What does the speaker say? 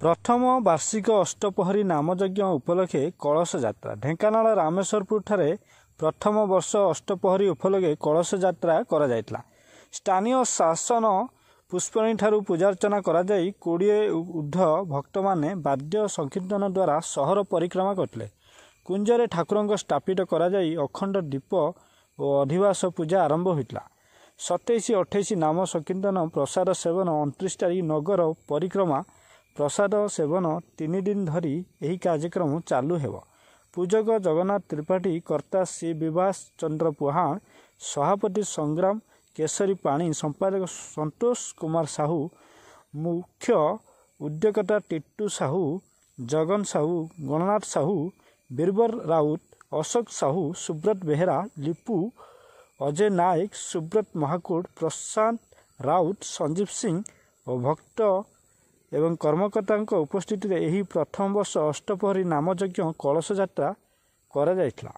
प्रथम वार्षिक अष्टपहरी नामयज्ञ उपलक्षे कलश यात्रा ढेंकानाल रामेश्वरपुर ठारे प्रथम वर्ष अष्टपहरी उपलक्षे कलश यात्रा करा जायतला। स्थानीय शासन पुष्पणी ठारू पूजार्चना करा जाई 20 ऊर्ध्व भक्त माने वाद्य संकीर्तन द्वारा सहर परिक्रमा करते। कुंजरे ठाकुर स्थापित करा जाई अखंड दीप और अधिवास पूजा आरंभ होता। 27-28 नाम संकीर्तन प्रसाद सेवन 29 तारीख नगर परिक्रमा प्रसाद सेवन 3 दिन धरी यही कार्यक्रम चालू हेब। पूजक जगन्नाथ त्रिपाठी, कर्ता श्री विभास चंद्र पुहाण, सभापति संग्राम केसरी पाणी, संपादक संतोष कुमार साहू, मुख्य उद्योगता टिट्टू साहू, जगन साहू, गणनाथ साहू, बीरबर राउत, अशोक साहू, सुब्रत बेहेरा, लिपू, अजय नायक, सुब्रत महाकुट, प्रशांत राउत, संजीव सिंह और भक्त एवं कर्मकर्ता उपस्थित यही प्रथम वर्ष अष्टपहरी नामयज्ञ कलश यात्रा करा जायतला।